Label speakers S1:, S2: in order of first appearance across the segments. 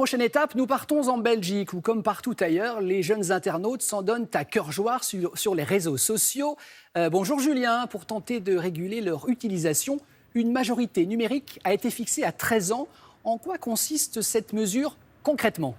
S1: Prochaine étape, nous partons en Belgique où, comme partout ailleurs, les jeunes internautes s'en donnent à cœur joie sur les réseaux sociaux. Bonjour Julien, pour tenter de réguler leur utilisation, une majorité numérique a été fixée à 13 ans. En quoi consiste cette mesure concrètement ?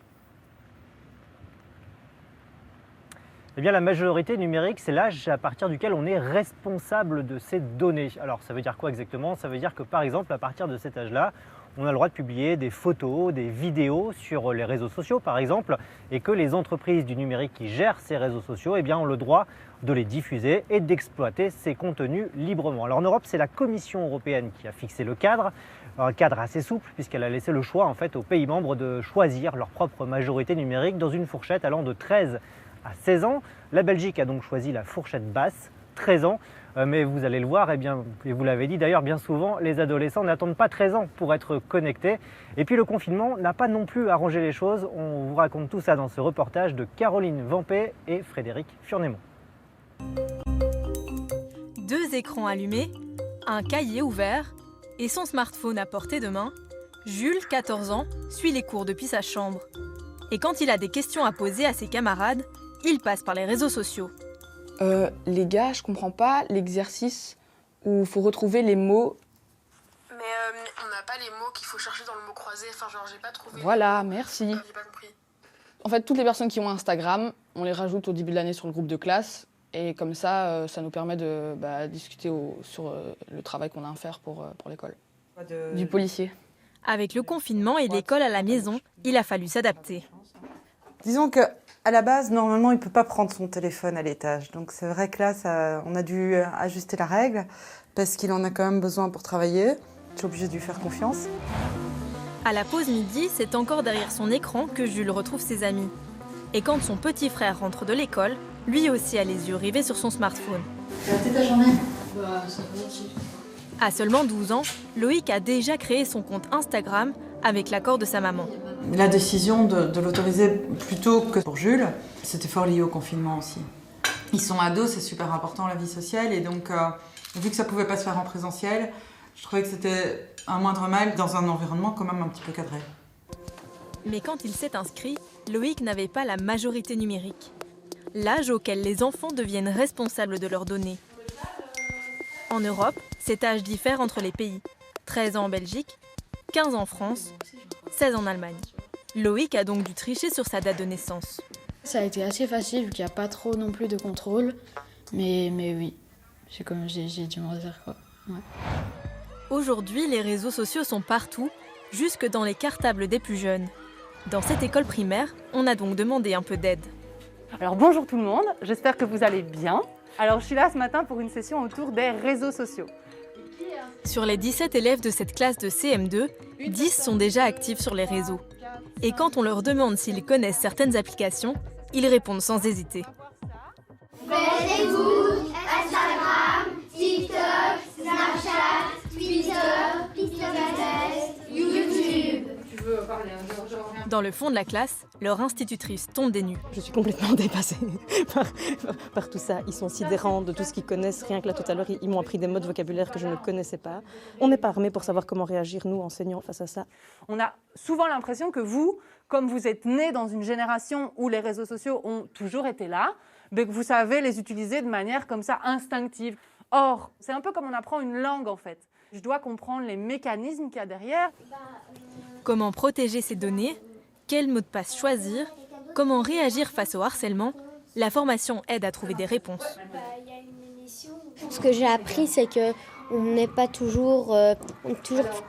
S2: Eh bien, la majorité numérique, c'est l'âge à partir duquel on est responsable de ces données. Alors, ça veut dire quoi exactement ? Ça veut dire que, par exemple, à partir de cet âge-là, on a le droit de publier des photos, des vidéos sur les réseaux sociaux, par exemple, et que les entreprises du numérique qui gèrent ces réseaux sociaux eh bien, ont le droit de les diffuser et d'exploiter ces contenus librement. Alors, en Europe, c'est la Commission européenne qui a fixé le cadre, un cadre assez souple, puisqu'elle a laissé le choix en fait, aux pays membres de choisir leur propre majorité numérique dans une fourchette allant de 13 à 16 ans. La Belgique a donc choisi la fourchette basse, 13 ans. Mais vous allez le voir, et vous l'avez dit d'ailleurs, bien souvent, les adolescents n'attendent pas 13 ans pour être connectés. Et puis le confinement n'a pas non plus arrangé les choses. On vous raconte tout ça dans ce reportage de Caroline Vampé et Frédéric Furnémont.
S3: 2 écrans allumés, un cahier ouvert et son smartphone à portée de main, Jules, 14 ans, suit les cours depuis sa chambre. Et quand il a des questions à poser à ses camarades, il passe par les réseaux sociaux.
S4: Les gars, je comprends pas l'exercice où il faut retrouver les mots.
S5: Mais on n'a pas les mots qu'il faut chercher dans le mot croisé. Enfin, genre, j'ai pas trouvé.
S4: Voilà, merci.
S5: J'ai pas compris.
S4: En fait, toutes les personnes qui ont Instagram, on les rajoute au début de l'année sur le groupe de classe. Et comme ça, ça nous permet de discuter sur le travail qu'on a à faire pour l'école. Du policier.
S3: Avec le confinement et l'école à la maison, il a fallu s'adapter.
S6: Disons qu'à la base, normalement, il ne peut pas prendre son téléphone à l'étage. Donc c'est vrai que là, on a dû ajuster la règle parce qu'il en a quand même besoin pour travailler. Je suis obligée de lui faire confiance.
S3: À la pause midi, c'est encore derrière son écran que Jules retrouve ses amis. Et quand son petit frère rentre de l'école, lui aussi a les yeux rivés sur son smartphone.
S7: Tu as raté ta journée ? Bah, ça va aussi.
S3: À seulement 12 ans, Loïc a déjà créé son compte Instagram avec l'accord de sa maman.
S6: La décision de l'autoriser plus tôt que pour Jules, c'était fort lié au confinement aussi. Ils sont ados, c'est super important la vie sociale et donc vu que ça pouvait pas se faire en présentiel, je trouvais que c'était un moindre mal dans un environnement quand même un petit peu cadré.
S3: Mais quand il s'est inscrit, Loïc n'avait pas la majorité numérique, l'âge auquel les enfants deviennent responsables de leurs données. En Europe, cet âge diffère entre les pays. 13 ans en Belgique, 15 en France, 16 en Allemagne. Loïc a donc dû tricher sur sa date de naissance.
S7: Ça a été assez facile vu qu'il n'y a pas trop non plus de contrôle. Mais oui, j'ai dû me redire quoi. Ouais.
S3: Aujourd'hui, les réseaux sociaux sont partout, jusque dans les cartables des plus jeunes. Dans cette école primaire, on a donc demandé un peu d'aide.
S8: Alors bonjour tout le monde, j'espère que vous allez bien. Alors je suis là ce matin pour une session autour des réseaux sociaux.
S3: Sur les 17 élèves de cette classe de CM2, 10 sont déjà actifs sur les réseaux. Et quand on leur demande s'ils connaissent certaines applications, ils répondent sans hésiter.
S9: Facebook, Instagram, TikTok, Snapchat, Twitter, Pinterest, YouTube.
S3: Dans le fond de la classe, leur institutrice tombe des nues.
S10: Je suis complètement dépassée par tout ça. Ils sont sidérants de tout ce qu'ils connaissent. Rien que là, tout à l'heure, ils m'ont appris des mots de vocabulaire que je ne connaissais pas. On n'est pas armés pour savoir comment réagir, nous, enseignants, face à ça.
S8: On a souvent l'impression que vous, comme vous êtes nés dans une génération où les réseaux sociaux ont toujours été là, mais que vous savez les utiliser de manière comme ça instinctive. Or, c'est un peu comme on apprend une langue, en fait. Je dois comprendre les mécanismes qu'il y a derrière.
S3: Comment protéger ces données ? Quel mot de passe choisir ? Comment réagir face au harcèlement ? La formation aide à trouver des réponses.
S11: Ce que j'ai appris, c'est qu'on n'est pas toujours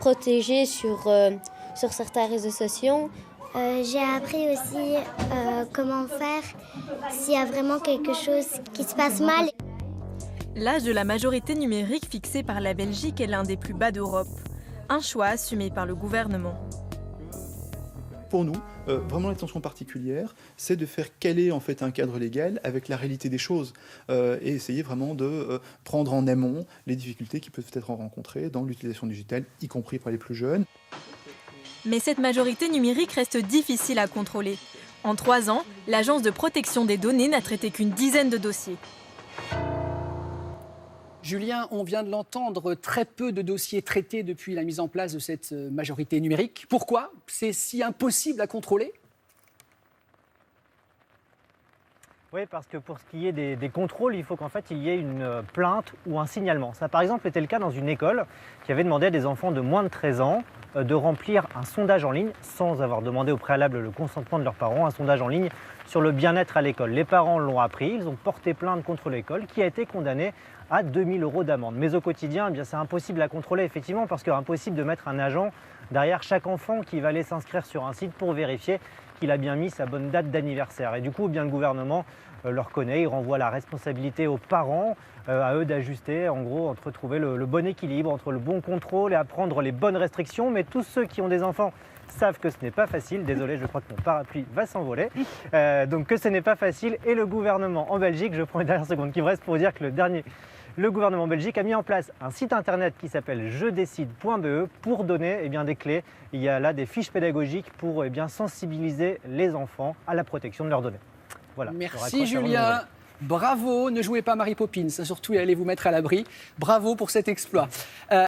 S11: protégé sur certains réseaux sociaux.
S9: J'ai appris aussi comment faire s'il y a vraiment quelque chose qui se passe mal.
S3: L'âge de la majorité numérique fixé par la Belgique est l'un des plus bas d'Europe. Un choix assumé par le gouvernement.
S12: Pour nous, vraiment l'intention particulière, c'est de faire caler en fait un cadre légal avec la réalité des choses et essayer vraiment de prendre en amont les difficultés qui peuvent être rencontrées dans l'utilisation digitale, y compris par les plus jeunes.
S3: Mais cette majorité numérique reste difficile à contrôler. En 3 ans, l'Agence de protection des données n'a traité qu'une dizaine de dossiers.
S1: Julien, on vient de l'entendre, très peu de dossiers traités depuis la mise en place de cette majorité numérique. Pourquoi? C'est si impossible à contrôler?
S2: Oui, parce que pour ce qui est des contrôles, il faut qu'en fait il y ait une plainte ou un signalement. Ça, par exemple, était le cas dans une école qui avait demandé à des enfants de moins de 13 ans de remplir un sondage en ligne sans avoir demandé au préalable le consentement de leurs parents, un sondage en ligne sur le bien-être à l'école. Les parents l'ont appris, ils ont porté plainte contre l'école qui a été condamnée à 2 000 € d'amende. Mais au quotidien, eh bien, c'est impossible à contrôler, effectivement, parce qu'il est impossible de mettre un agent derrière chaque enfant qui va aller s'inscrire sur un site pour vérifier qu'il a bien mis sa bonne date d'anniversaire. Et du coup, eh bien, le gouvernement le reconnaît, il renvoie la responsabilité aux parents, à eux d'ajuster, en gros, entre trouver le bon équilibre, entre le bon contrôle et à prendre les bonnes restrictions. Mais tous ceux qui ont des enfants savent que ce n'est pas facile. Désolé, je crois que mon parapluie va s'envoler. Donc que ce n'est pas facile. Et le gouvernement en Belgique, je prends une dernière seconde qui me reste pour dire que le gouvernement belgique a mis en place un site internet qui s'appelle jedécide.be pour donner des clés. Il y a là des fiches pédagogiques pour sensibiliser les enfants à la protection de leurs données. Voilà.
S1: Merci Julien. Bravo, ne jouez pas Mary Poppins, surtout et allez vous mettre à l'abri. Bravo pour cet exploit.